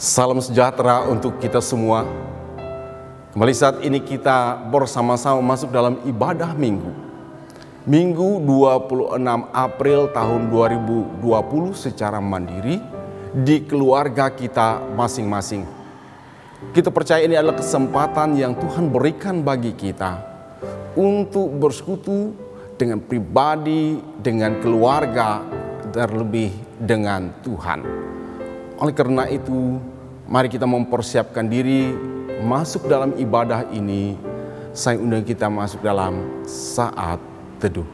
Salam sejahtera untuk kita semua. Kembali saat ini kita bersama-sama masuk dalam ibadah minggu. Minggu 26 April tahun 2020 secara mandiri di keluarga kita masing-masing. Kita percaya ini adalah kesempatan yang Tuhan berikan bagi kita untuk bersekutu dengan pribadi, dengan keluarga, terlebih dengan Tuhan. Oleh karena itu, mari kita mempersiapkan diri masuk dalam ibadah ini. Saya undang kita masuk dalam saat teduh.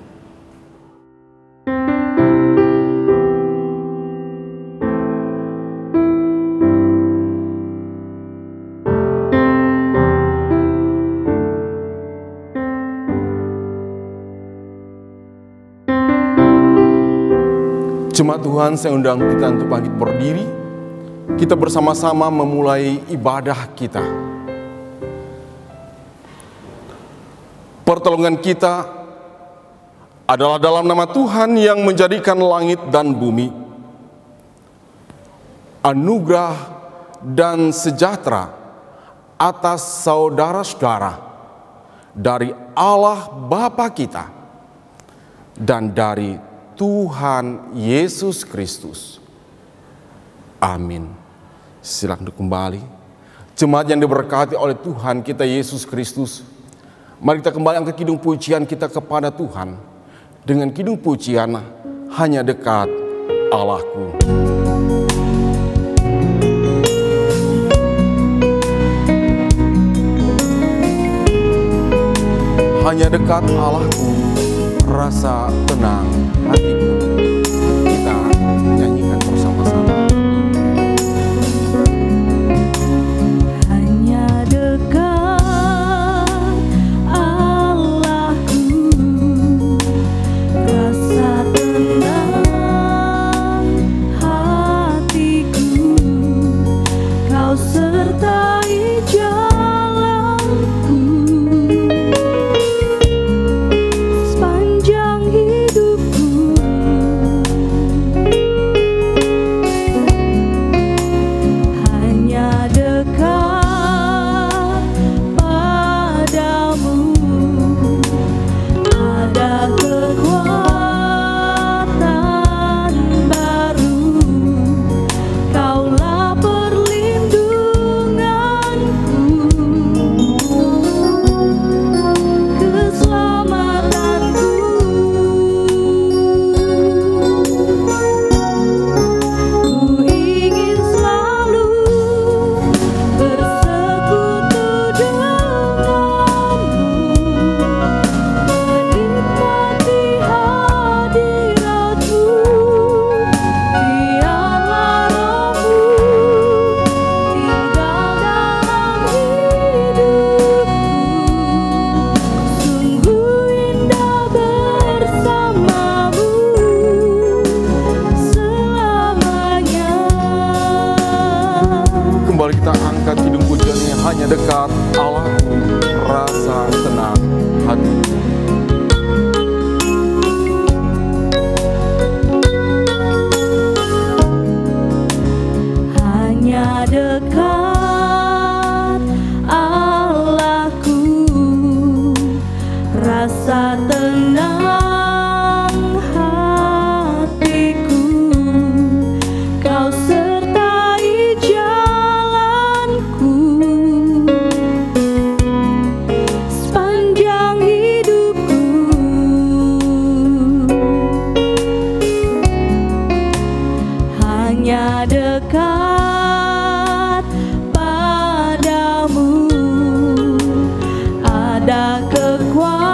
Jemaat Tuhan, saya undang kita untuk bangkit berdiri. Kita bersama-sama memulai ibadah kita. Pertolongan kita adalah dalam nama Tuhan yang menjadikan langit dan bumi. Anugerah dan sejahtera atas saudara-saudara dari Allah Bapa kita dan dari Tuhan Yesus Kristus. Amin. Silakan kembali. Jemaat yang diberkati oleh Tuhan kita Yesus Kristus, mari kita kembali angkat kidung pujian kita kepada Tuhan. Dengan kidung pujian, hanya dekat Allahku. Hanya dekat Allahku, rasa tenang hatiku. Kita nyanyikan bersama-sama. Dekat Allahku, rasa tenang hatiku. Hanya dekat Allahku, rasa tenang hatiku. Kau sertai jalanku sepanjang hidupku. Hanya dekat padamu ada kekuatan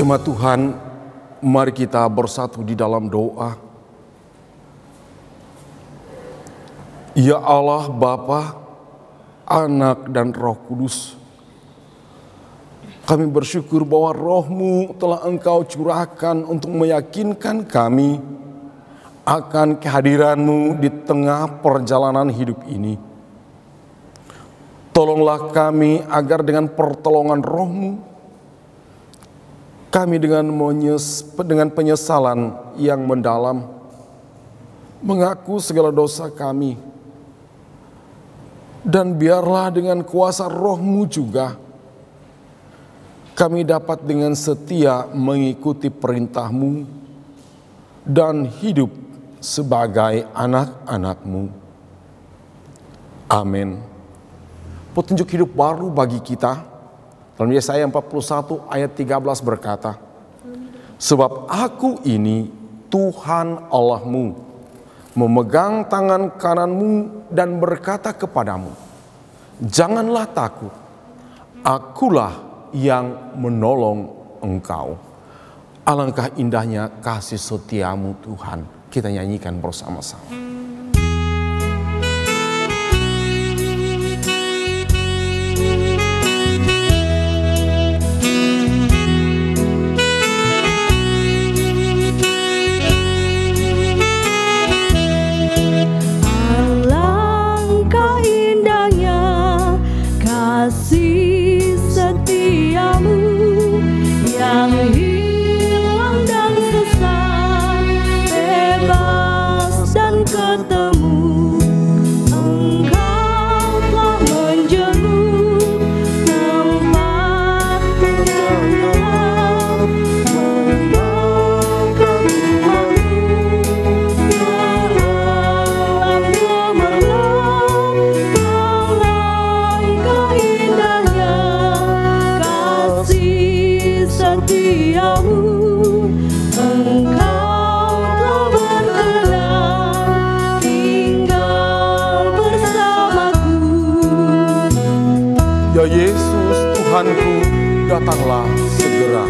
Jemaat Tuhan, mari kita bersatu di dalam doa. Ya Allah, Bapa, Anak, dan Roh Kudus, kami bersyukur bahwa Roh-Mu telah Engkau curahkan untuk meyakinkan kami akan kehadiran-Mu di tengah perjalanan hidup ini. Tolonglah kami agar dengan pertolongan Roh-Mu, kami dengan penyesalan yang mendalam mengaku segala dosa kami, dan biarlah dengan kuasa Roh-Mu juga kami dapat dengan setia mengikuti perintah-Mu dan hidup sebagai anak-anak-Mu. Amin. Petunjuk hidup baru bagi kita dalam Yesaya 41 ayat 13 berkata, sebab aku ini Tuhan Allahmu, memegang tangan kananmu dan berkata kepadamu, janganlah takut, akulah yang menolong engkau. Alangkah indahnya kasih setiamu Tuhan. Kita nyanyikan bersama-sama. Ya Yesus Tuhanku, datanglah segera.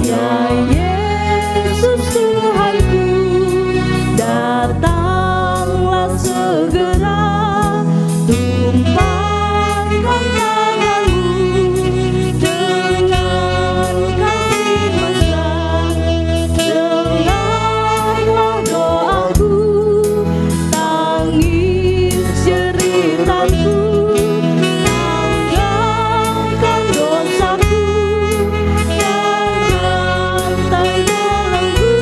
Ya Yesus Tuhanku, datanglah segera. Tumpahkan tangan-Mu dengan kasih mesra. Dengarlah doaku, tangis jeritanku, tanggalkan dosaku, gantai belenggu.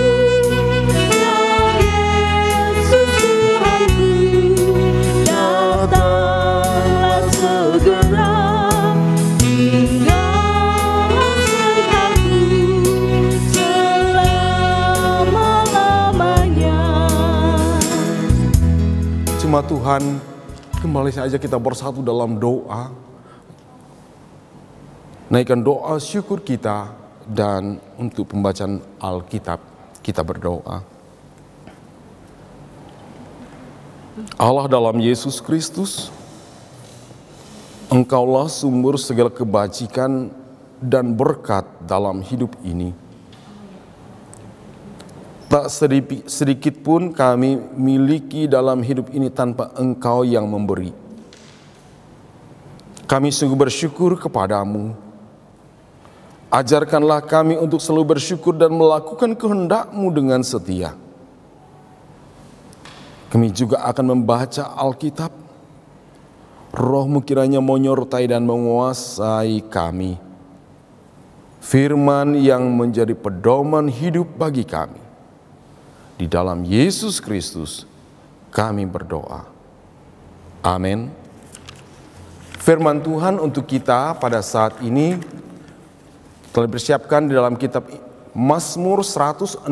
Ya Yesus Tuhanku, datanglah segera. Tinggallah sertaku selama-lamanya. Jemaat Tuhan, kembali saja kita bersatu dalam doa. Naikkan doa syukur kita, dan untuk pembacaan Alkitab kita berdoa. Allah dalam Yesus Kristus, Engkaulah sumber segala kebajikan dan berkat dalam hidup ini. Tak sedikit pun kami miliki dalam hidup ini tanpa Engkau yang memberi. Kami sungguh bersyukur kepadamu. Ajarkanlah kami untuk selalu bersyukur dan melakukan kehendak-Mu dengan setia. Kami juga akan membaca Alkitab. Roh-Mu kiranya menyertai dan menguasai kami. Firman yang menjadi pedoman hidup bagi kami. Di dalam Yesus Kristus kami berdoa. Amin. Firman Tuhan untuk kita pada saat ini telah dipersiapkan di dalam kitab Mazmur 116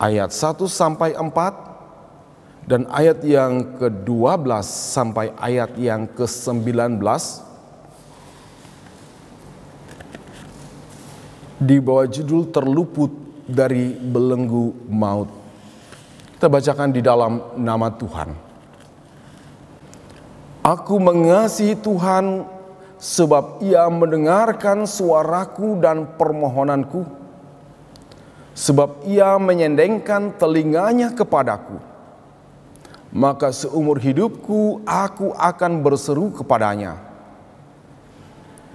ayat 1 sampai 4 dan ayat yang ke-12 sampai ayat yang ke-19 di bawah judul terluput dari belenggu maut. Kita bacakan di dalam nama Tuhan. Aku mengasihi Tuhan sebab ia mendengarkan suaraku dan permohonanku, sebab ia menyendengkan telinganya kepadaku. Maka seumur hidupku aku akan berseru kepadanya.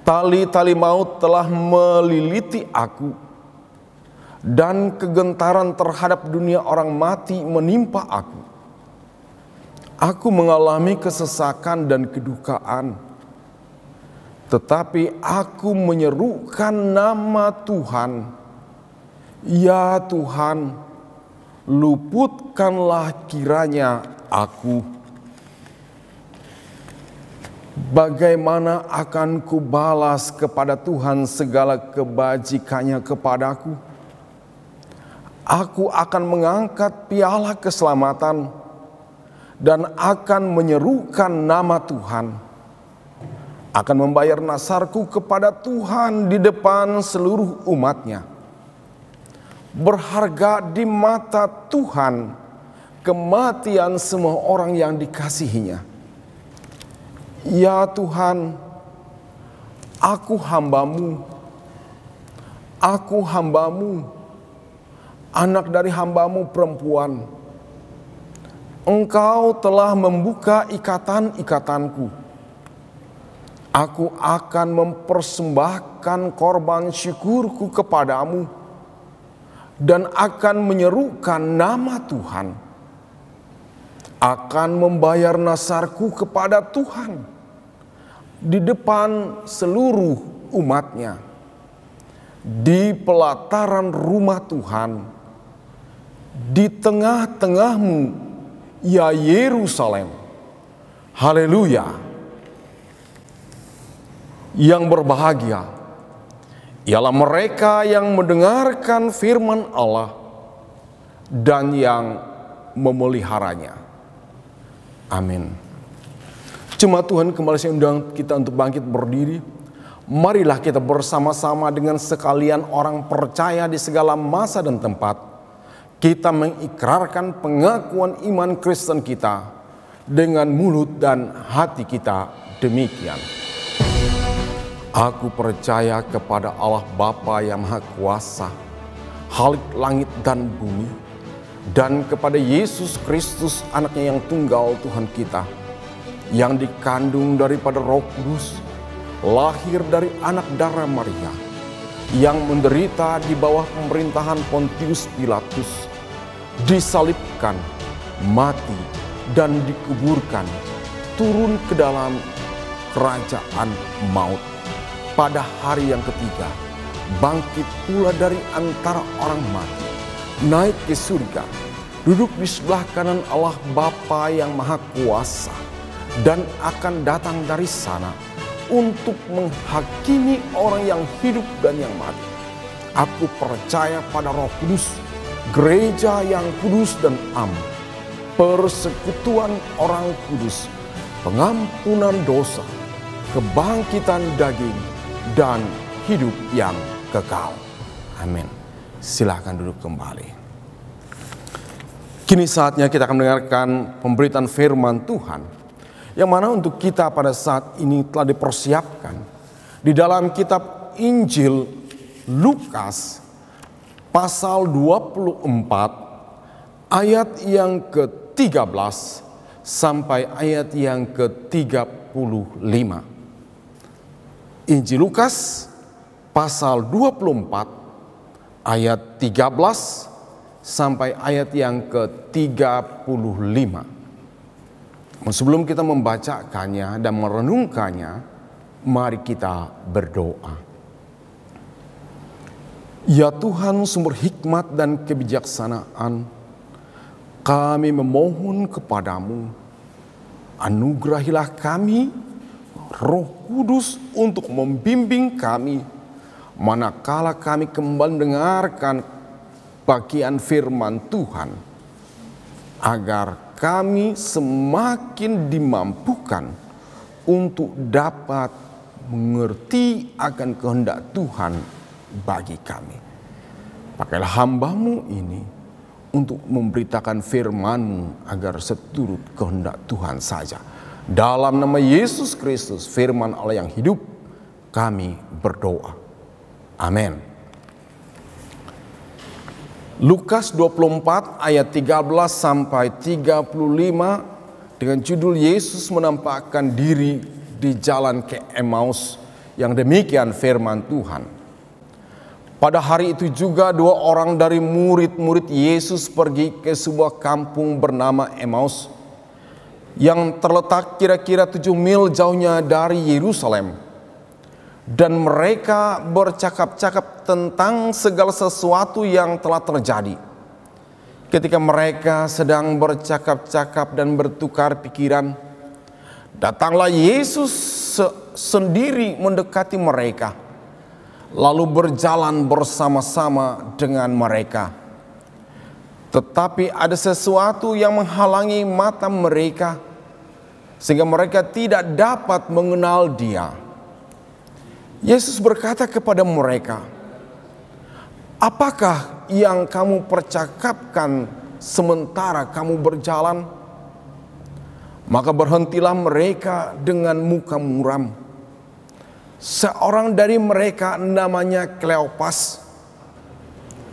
Tali-tali maut telah meliliti aku, dan kegentaran terhadap dunia orang mati menimpa aku. Aku mengalami kesesakan dan kedukaan, tetapi aku menyerukan nama Tuhan. Ya Tuhan, luputkanlah kiranya aku. Bagaimana akan kubalas kepada Tuhan segala kebajikannya kepadaku? Aku akan mengangkat piala keselamatan dan akan menyerukan nama Tuhan. Akan membayar nasarku kepada Tuhan di depan seluruh umatnya. Berharga di mata Tuhan kematian semua orang yang dikasihinya. Ya Tuhan, aku hambamu, anak dari hambamu perempuan. Engkau telah membuka ikatan-ikatanku. Aku akan mempersembahkan korban syukurku kepadamu dan akan menyerukan nama Tuhan. Akan membayar nasarku kepada Tuhan di depan seluruh umatnya. Di pelataran rumah Tuhan, di tengah-tengahmu, ya Yerusalem. Haleluya. Yang berbahagia ialah mereka yang mendengarkan firman Allah dan yang memeliharanya. Amin. Jemaat Tuhan, kembali saya undang kita untuk bangkit berdiri. Marilah kita bersama-sama dengan sekalian orang percaya di segala masa dan tempat. Kita mengikrarkan pengakuan iman Kristen kita dengan mulut dan hati kita demikian. Aku percaya kepada Allah Bapa yang Maha Kuasa, Khalik langit dan bumi, dan kepada Yesus Kristus anaknya yang tunggal Tuhan kita, yang dikandung daripada Roh Kudus, lahir dari anak darah Maria, yang menderita di bawah pemerintahan Pontius Pilatus, disalibkan, mati, dan dikuburkan, turun ke dalam kerajaan maut. Pada hari yang ketiga, bangkit pula dari antara orang mati, naik ke surga, duduk di sebelah kanan Allah Bapa yang Maha Kuasa, dan akan datang dari sana untuk menghakimi orang yang hidup dan yang mati. Aku percaya pada Roh Kudus, gereja yang kudus dan am, persekutuan orang kudus, pengampunan dosa, kebangkitan daging, dan hidup yang kekal. Amin. Silakan duduk kembali. Kini saatnya kita akan mendengarkan pemberitaan firman Tuhan, yang mana untuk kita pada saat ini telah dipersiapkan di dalam kitab Injil Lukas pasal 24 ayat yang ke-13 sampai ayat yang ke-35. Injil Lukas pasal 24 ayat 13 sampai ayat yang ke-35. Sebelum kita membacakannya dan merenungkannya, mari kita berdoa. Ya Tuhan, sumber hikmat dan kebijaksanaan, kami memohon kepadamu, anugerahilah kami Roh Kudus untuk membimbing kami manakala kami kembali mendengarkan bagian firman Tuhan, agar kami semakin dimampukan untuk dapat mengerti akan kehendak Tuhan bagi kami. Pakailah hamba-Mu ini untuk memberitakan firman-Mu agar seturut kehendak Tuhan saja. Dalam nama Yesus Kristus, firman Allah yang hidup, kami berdoa. Amin. Lukas 24 ayat 13 sampai 35 dengan judul Yesus menampakkan diri di jalan ke Emmaus, yang demikian firman Tuhan. Pada hari itu juga 2 orang dari murid-murid Yesus pergi ke sebuah kampung bernama Emmaus yang terletak kira-kira 7 mil jauhnya dari Yerusalem. Dan mereka bercakap-cakap tentang segala sesuatu yang telah terjadi. Ketika mereka sedang bercakap-cakap dan bertukar pikiran, datanglah Yesus sendiri mendekati mereka, lalu berjalan bersama-sama dengan mereka. Tetapi ada sesuatu yang menghalangi mata mereka, sehingga mereka tidak dapat mengenal Dia. Yesus berkata kepada mereka, "Apakah yang kamu percakapkan sementara kamu berjalan?" Maka berhentilah mereka dengan muka muram. Seorang dari mereka namanya Kleopas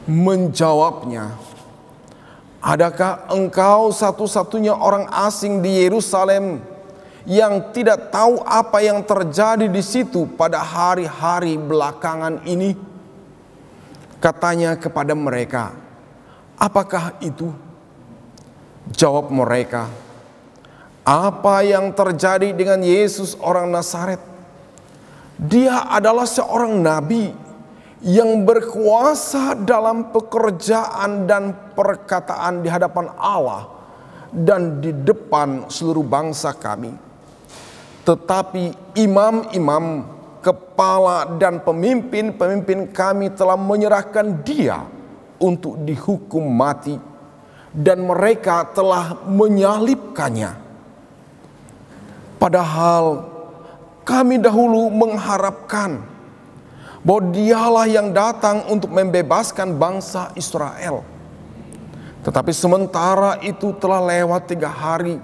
menjawabnya, "Adakah engkau satu-satunya orang asing di Yerusalem yang tidak tahu apa yang terjadi di situ pada hari-hari belakangan ini?" Katanya kepada mereka, "Apakah itu?" Jawab mereka, "Apa yang terjadi dengan Yesus orang Nazaret? Dia adalah seorang nabi yang berkuasa dalam pekerjaan dan perkataan di hadapan Allah dan di depan seluruh bangsa kami. Tetapi imam-imam, kepala dan pemimpin-pemimpin kami telah menyerahkan Dia untuk dihukum mati, dan mereka telah menyalibkannya. Padahal kami dahulu mengharapkan bahwa Dialah yang datang untuk membebaskan bangsa Israel. Tetapi sementara itu telah lewat 3 hari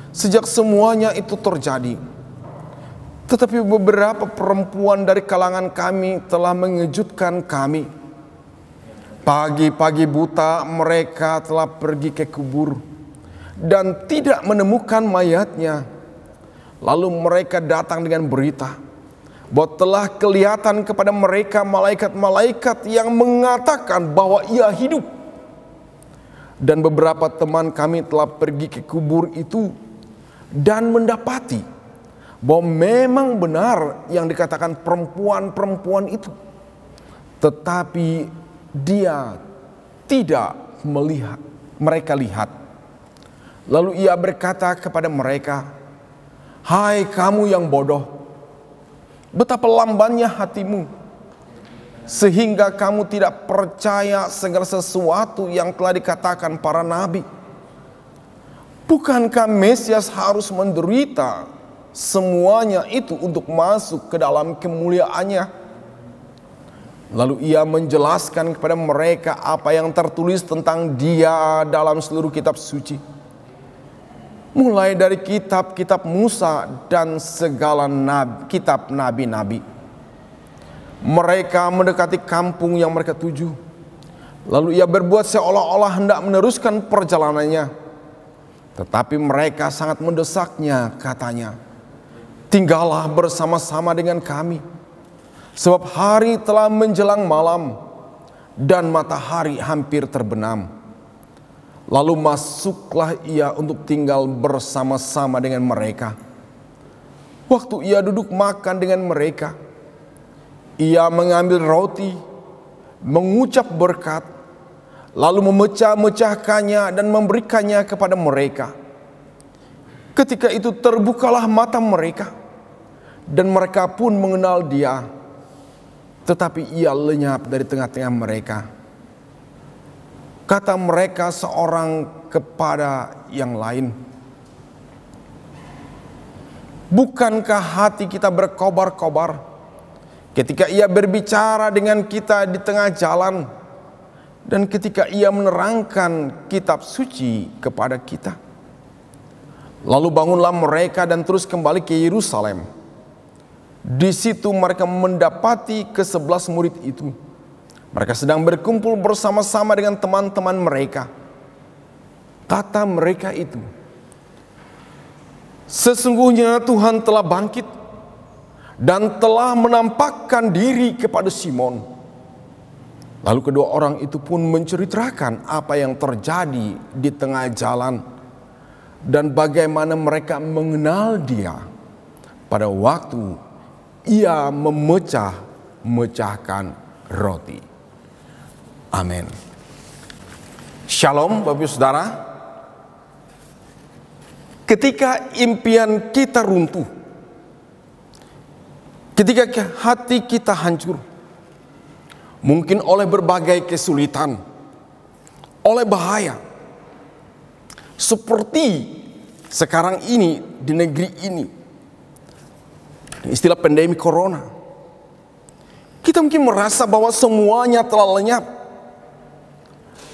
sejak semuanya itu terjadi. Tetapi beberapa perempuan dari kalangan kami telah mengejutkan kami. Pagi-pagi buta mereka telah pergi ke kubur dan tidak menemukan mayatnya. Lalu mereka datang dengan berita bahwa telah kelihatan kepada mereka malaikat-malaikat yang mengatakan bahwa ia hidup. Dan beberapa teman kami telah pergi ke kubur itu dan mendapati bahwa memang benar yang dikatakan perempuan-perempuan itu. Tetapi dia tidak melihat, mereka lihat. Lalu ia berkata kepada mereka, "Hai kamu yang bodoh, betapa lambannya hatimu, sehingga kamu tidak percaya segala sesuatu yang telah dikatakan para nabi. Bukankah Mesias harus menderita semuanya itu untuk masuk ke dalam kemuliaannya?" Lalu ia menjelaskan kepada mereka apa yang tertulis tentang Dia dalam seluruh kitab suci, mulai dari kitab-kitab Musa dan segala kitab nabi-nabi. Mereka mendekati kampung yang mereka tuju. Lalu ia berbuat seolah-olah hendak meneruskan perjalanannya. Tetapi mereka sangat mendesaknya, katanya, "Tinggallah bersama-sama dengan kami, sebab hari telah menjelang malam dan matahari hampir terbenam." Lalu masuklah ia untuk tinggal bersama-sama dengan mereka. Waktu ia duduk makan dengan mereka, ia mengambil roti, mengucap berkat, lalu memecah-mecahkannya dan memberikannya kepada mereka. Ketika itu terbukalah mata mereka, dan mereka pun mengenal Dia. Tetapi ia lenyap dari tengah-tengah mereka. Kata mereka seorang kepada yang lain, "Bukankah hati kita berkobar-kobar ketika ia berbicara dengan kita di tengah jalan, dan ketika ia menerangkan kitab suci kepada kita?" Lalu bangunlah mereka dan terus kembali ke Yerusalem. Di situ mereka mendapati ke-11 murid itu. Mereka sedang berkumpul bersama-sama dengan teman-teman mereka. Kata mereka itu, sesungguhnya Tuhan telah bangkit dan telah menampakkan diri kepada Simon. Lalu kedua orang itu pun menceritakan apa yang terjadi di tengah jalan dan bagaimana mereka mengenal Dia pada waktu Ia memecahkan roti. Amin. Shalom Bapak Ibu Saudara. Ketika impian kita runtuh, ketika hati kita hancur, mungkin oleh berbagai kesulitan, oleh bahaya, seperti sekarang ini di negeri ini, istilah pandemi corona, kita mungkin merasa bahwa semuanya telah lenyap,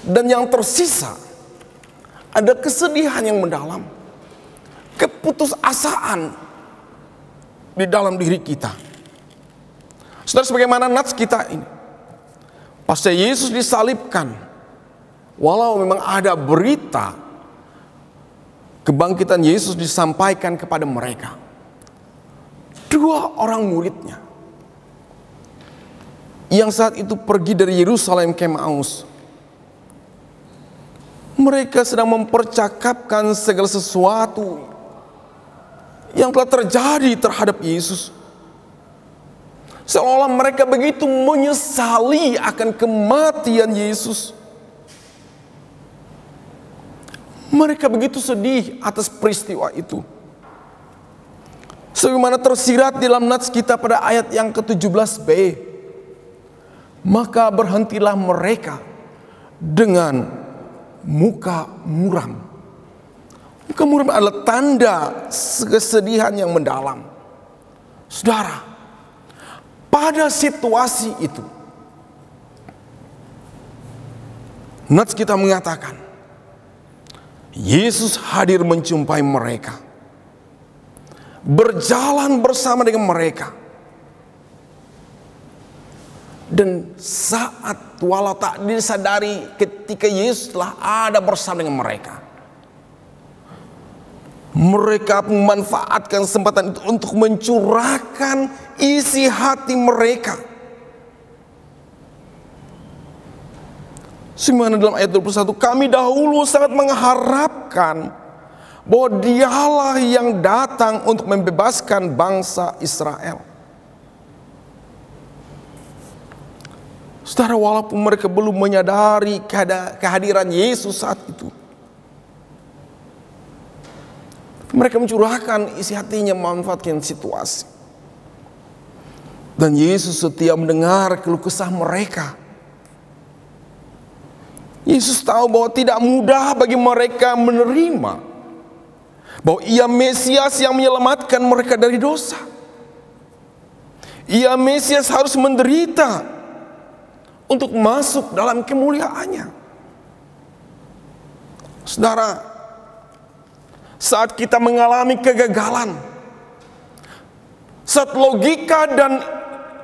dan yang tersisa ada kesedihan yang mendalam, keputusasaan di dalam diri kita. Saudara, sebagaimana nats kita ini, pasca Yesus disalibkan, walau memang ada berita kebangkitan Yesus disampaikan kepada mereka, dua orang muridnya yang saat itu pergi dari Yerusalem ke Emmaus, mereka sedang mempercakapkan segala sesuatu yang telah terjadi terhadap Yesus. Seolah mereka begitu menyesali akan kematian Yesus. Mereka begitu sedih atas peristiwa itu. Sebagaimana tersirat dalam nats kita pada ayat yang ke-17b. Maka berhentilah mereka dengan muka muram. Muka muram adalah tanda kesedihan yang mendalam. Saudara, pada situasi itu, nats kita mengatakan, Yesus hadir menjumpai mereka, berjalan bersama dengan mereka. Dan saat walau tak disadari ketika Yesus telah ada bersama dengan mereka, mereka memanfaatkan kesempatan itu untuk mencurahkan isi hati mereka. Sebagaimana dalam ayat 21, kami dahulu sangat mengharapkan bahwa Dialah yang datang untuk membebaskan bangsa Israel. Saudara, walaupun mereka belum menyadari kehadiran Yesus saat itu, mereka mencurahkan isi hatinya, memanfaatkan situasi. Dan Yesus setia mendengar keluh kesah mereka. Yesus tahu bahwa tidak mudah bagi mereka menerima bahwa Ia Mesias yang menyelamatkan mereka dari dosa. Ia Mesias harus menderita untuk masuk dalam kemuliaannya. Saudara, saat kita mengalami kegagalan, saat logika dan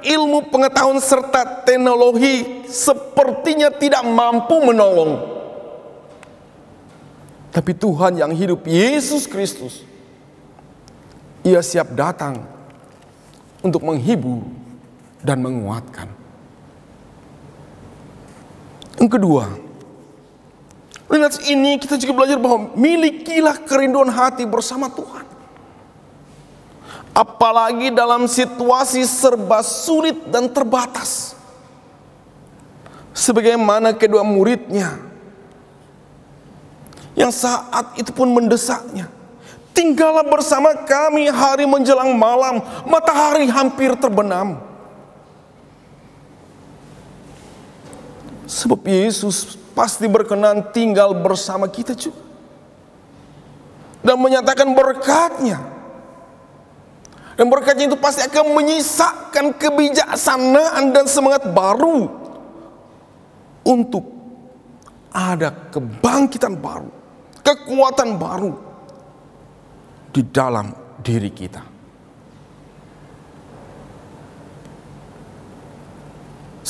ilmu pengetahuan serta teknologi sepertinya tidak mampu menolong, tapi Tuhan yang hidup, Yesus Kristus, Ia siap datang untuk menghibur dan menguatkan. Yang kedua, lihat ini kita juga belajar bahwa milikilah kerinduan hati bersama Tuhan. Apalagi dalam situasi serba sulit dan terbatas. Sebagaimana kedua muridnya yang saat itu pun mendesaknya, tinggallah bersama kami hari menjelang malam, matahari hampir terbenam. Sebab Yesus pasti berkenan tinggal bersama kita juga, dan menyatakan berkat-Nya. Dan berkat-Nya itu pasti akan menyisakan kebijaksanaan dan semangat baru untuk ada kebangkitan baru, kekuatan baru di dalam diri kita.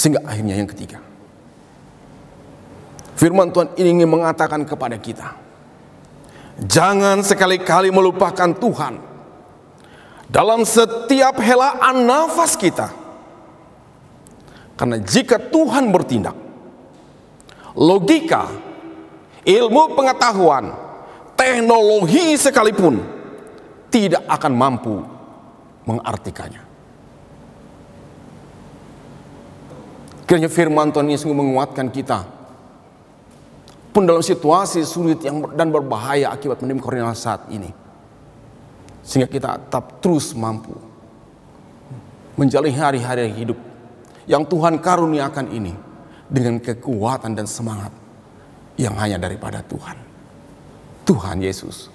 Sehingga akhirnya yang ketiga, firman Tuhan ini ingin mengatakan kepada kita, jangan sekali-kali melupakan Tuhan dalam setiap helaan nafas kita. Karena jika Tuhan bertindak, logika, ilmu pengetahuan, teknologi sekalipun tidak akan mampu mengartikannya. Kiranya firman Tuhan ini sungguh menguatkan kita pun dalam situasi sulit dan berbahaya akibat pandemi corona saat ini, sehingga kita tetap terus mampu menjalani hari-hari hidup yang Tuhan karuniakan ini dengan kekuatan dan semangat yang hanya daripada Tuhan. Tuhan Yesus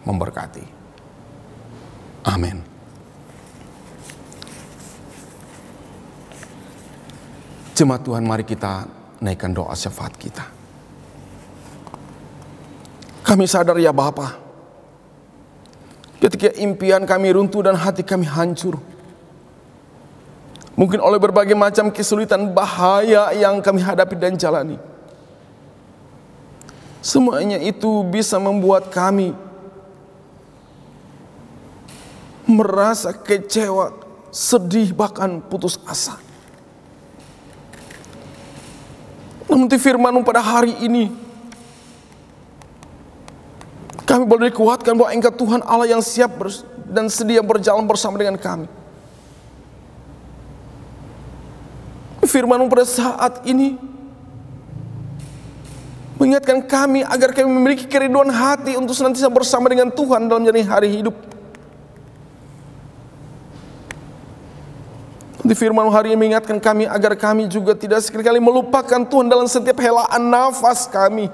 memberkati. Amin. Jemaat Tuhan, mari kita naikkan doa syafaat kita. Kami sadar ya Bapa, ketika impian kami runtuh dan hati kami hancur, mungkin oleh berbagai macam kesulitan, bahaya yang kami hadapi dan jalani. Semuanya itu bisa membuat kami merasa kecewa, sedih, bahkan putus asa. Namun di firman-Mu pada hari ini, kami boleh dikuatkan bahwa Engkau Tuhan Allah yang siap dan sedia berjalan bersama dengan kami. Firman-Mu pada saat ini mengingatkan kami agar kami memiliki kerinduan hati untuk senantiasa bersama dengan Tuhan dalam menjalani hari hidup. Di firman hari ini mengingatkan kami agar kami juga tidak sekali-kali melupakan Tuhan dalam setiap helaan nafas kami.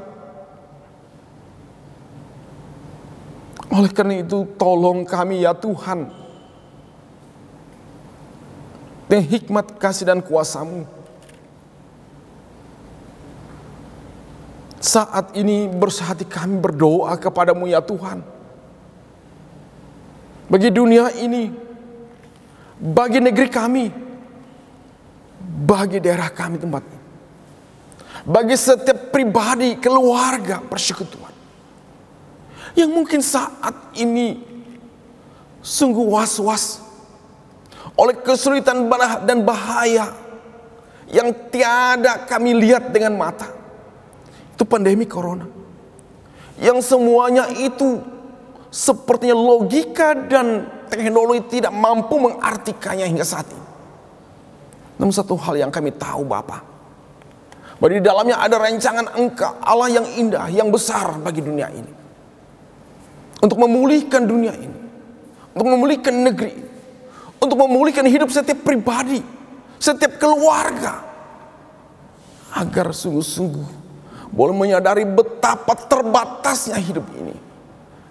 Oleh karena itu, tolong kami ya Tuhan, dengan hikmat, kasih dan kuasa-Mu, saat ini bersehati kami berdoa kepada-Mu ya Tuhan, bagi dunia ini, bagi negeri kami, bagi daerah kami tempat, bagi setiap pribadi, keluarga, persekutuan yang mungkin saat ini sungguh was-was oleh kesulitan dan bahaya yang tiada kami lihat dengan mata. Itu pandemi corona, yang semuanya itu sepertinya logika dan teknologi tidak mampu mengartikannya hingga saat ini. Namun satu hal yang kami tahu Bapa, bahwa di dalamnya ada rancangan Engkau Allah yang indah, yang besar bagi dunia ini, untuk memulihkan dunia ini, untuk memulihkan negeri, untuk memulihkan hidup setiap pribadi, setiap keluarga, agar sungguh-sungguh boleh menyadari betapa terbatasnya hidup ini,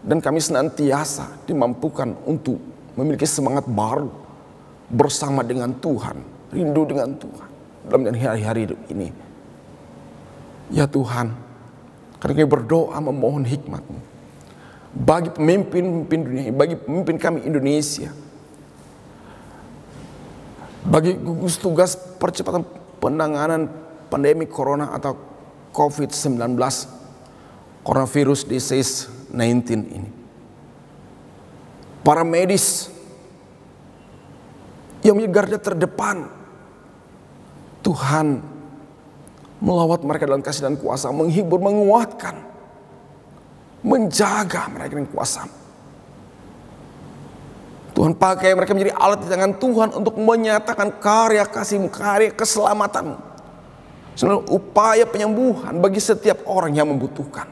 dan kami senantiasa dimampukan untuk memiliki semangat baru bersama dengan Tuhan, rindu dengan Tuhan dalam hari-hari hidup ini. Ya Tuhan, karena kami berdoa memohon hikmat-Mu bagi pemimpin dunia, bagi pemimpin kami Indonesia, bagi gugus tugas percepatan penanganan pandemi corona atau COVID-19, coronavirus disease 19 ini, para medis yang menjadi garda terdepan, Tuhan melawat mereka dalam kasih dan kuasa, menghibur, menguatkan, menjaga mereka dengan kuasa. Tuhan pakai mereka menjadi alat di tangan Tuhan untuk menyatakan karya kasih-Mu, karya keselamatan-Mu, seluruh upaya penyembuhan bagi setiap orang yang membutuhkan.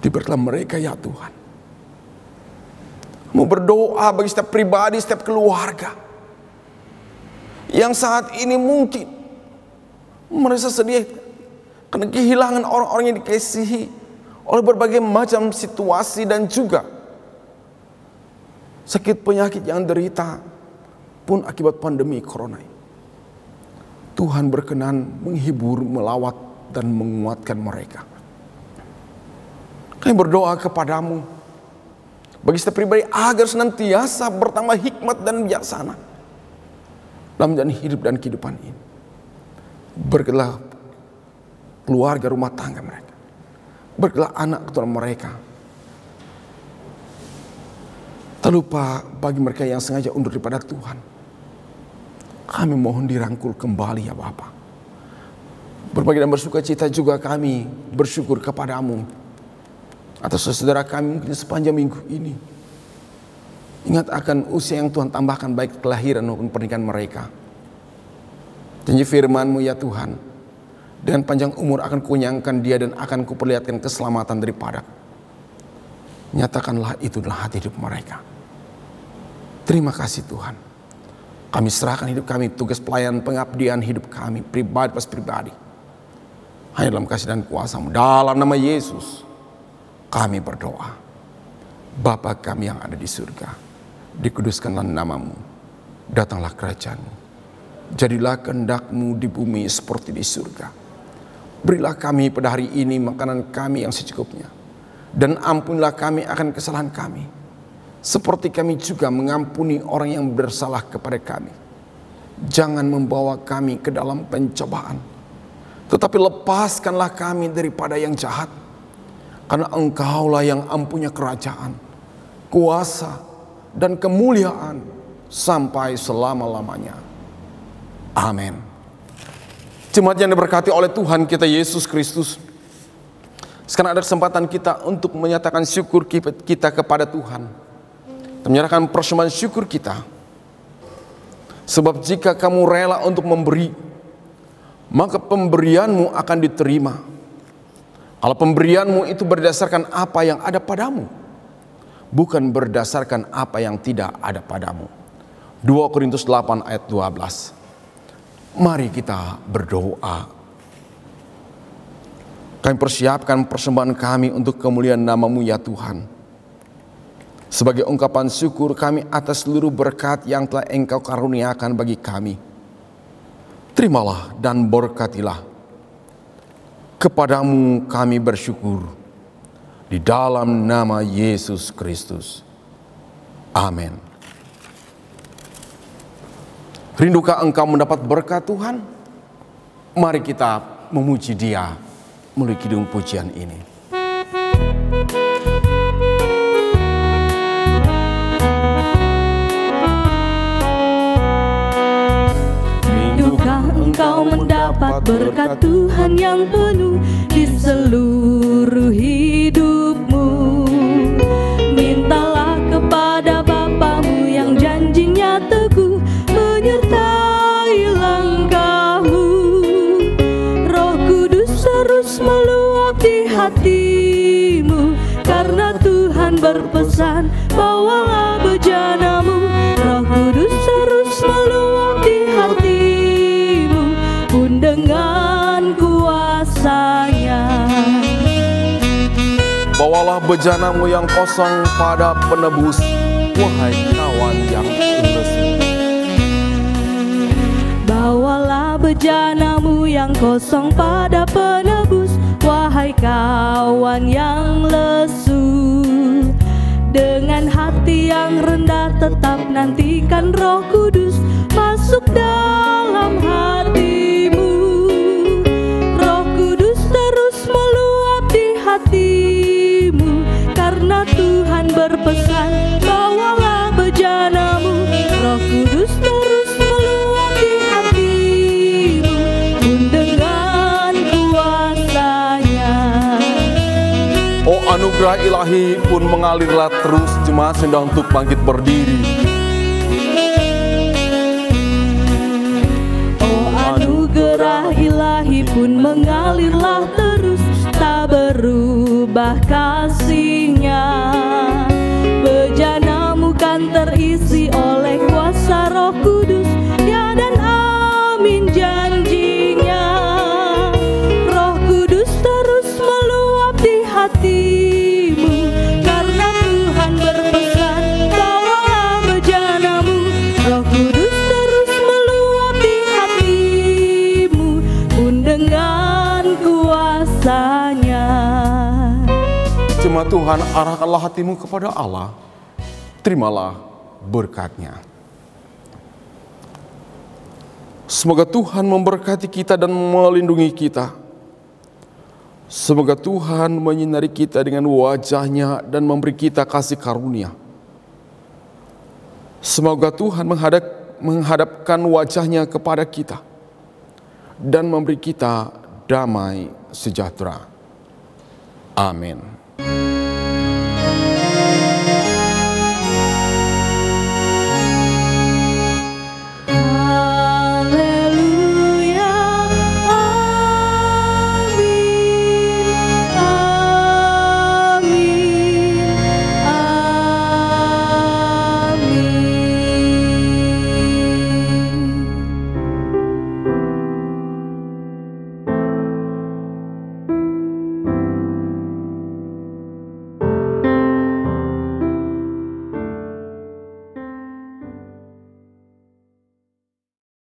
Diberkatilah mereka ya Tuhan. Mau berdoa bagi setiap pribadi, setiap keluarga yang saat ini mungkin merasa sedih karena kehilangan orang-orang yang dikasihi oleh berbagai macam situasi dan juga sakit penyakit yang derita pun akibat pandemi corona. Tuhan berkenan menghibur, melawat dan menguatkan mereka. Kami berdoa kepada-Mu bagi setiap pribadi agar senantiasa bertambah hikmat dan bijaksana dalam menjalani hidup dan kehidupan ini. Berkatilah keluarga rumah tangga mereka. Berkatilah anak keturunan mereka. Tak lupa bagi mereka yang sengaja undur daripada Tuhan, kami mohon dirangkul kembali ya Bapa. Berbagi dan bersuka cita juga kami bersyukur kepadamu atas saudara kami mungkin sepanjang minggu ini. Ingat akan usia yang Tuhan tambahkan baik kelahiran maupun pernikahan mereka. Janji firman-Mu ya Tuhan, dengan panjang umur akan kunyangkan dia dan akan kuperlihatkan keselamatan daripada. Nyatakanlah itu adalah hati hidup mereka. Terima kasih Tuhan. Kami serahkan hidup kami, tugas pelayanan pengabdian hidup kami, pribadi pas pribadi. Hanya dalam kasih dan kuasa-Mu. Dalam nama Yesus kami berdoa. Bapa kami yang ada di surga, dikuduskanlah nama-Mu, datanglah kerajaan-Mu, jadilah kehendak-Mu di bumi seperti di surga. Berilah kami pada hari ini makanan kami yang secukupnya, dan ampunilah kami akan kesalahan kami, seperti kami juga mengampuni orang yang bersalah kepada kami. Jangan membawa kami ke dalam pencobaan, tetapi lepaskanlah kami daripada yang jahat. Karena Engkaulah yang mempunyai kerajaan, kuasa, dan kemuliaan sampai selama-lamanya. Amin. Jemaat yang diberkati oleh Tuhan kita Yesus Kristus, sekarang ada kesempatan kita untuk menyatakan syukur kita kepada Tuhan. Menyerahkan persembahan syukur kita. Sebab jika kamu rela untuk memberi, maka pemberianmu akan diterima. Kalau pemberianmu itu berdasarkan apa yang ada padamu, bukan berdasarkan apa yang tidak ada padamu. 2 Korintus 8 ayat 12. Mari kita berdoa. Kami persiapkan persembahan kami untuk kemuliaan nama-Mu ya Tuhan. Sebagai ungkapan syukur kami atas seluruh berkat yang telah Engkau karuniakan bagi kami. Terimalah dan berkatilah. Kepadamu kami bersyukur. Di dalam nama Yesus Kristus. Amin. Rindukah engkau mendapat berkat Tuhan? Mari kita memuji Dia melalui kidung pujian ini. Rindukah engkau mendapat berkat Tuhan yang penuh di seluruh hidupmu? Mintalah kepada Bapamu yang janjinya teguh menyertai langkahmu. Roh Kudus terus meluap di hatimu, karena Tuhan berpesan, bawalah bejanamu. Roh Kudus terus meluap di hatimu, pun dengan kuasa-Nya. Bawalah bejanamu yang kosong pada penebus, wahai kawan yang lesu. Bawalah bejanamu yang kosong pada penebus, wahai kawan yang lesu. Dengan hati yang rendah tetap nantikan Roh Kudus masuk dalam hatimu. Roh Kudus terus meluap di hatimu, karena Tuhan berpesan, bawalah bejanamu. Roh Kudus terus meluap di hatimu, pun dengan kuasa-Nya. Oh anugerah ilahi pun mengalirlah terus. Jemaat sedang untuk bangkit berdiri. Oh anugerah ilahi pun mengalirlah terus, tak berubah kasih-Nya. Bejanamu kan terisi oleh kuasa Roh Kudus, ya dan amin janji-Nya. Roh Kudus terus meluap di hatimu, karena Tuhan berpesan, bawalah bejanamu. Roh Kudus terus meluap di hatimu, pun dengan kuasa-Nya. Jemaat Tuhan, arahkanlah hatimu kepada Allah. Terimalah berkat-Nya. Semoga Tuhan memberkati kita dan melindungi kita. Semoga Tuhan menyinari kita dengan wajah-Nya dan memberi kita kasih karunia. Semoga Tuhan menghadapkan wajah-Nya kepada kita dan memberi kita damai sejahtera. Amin.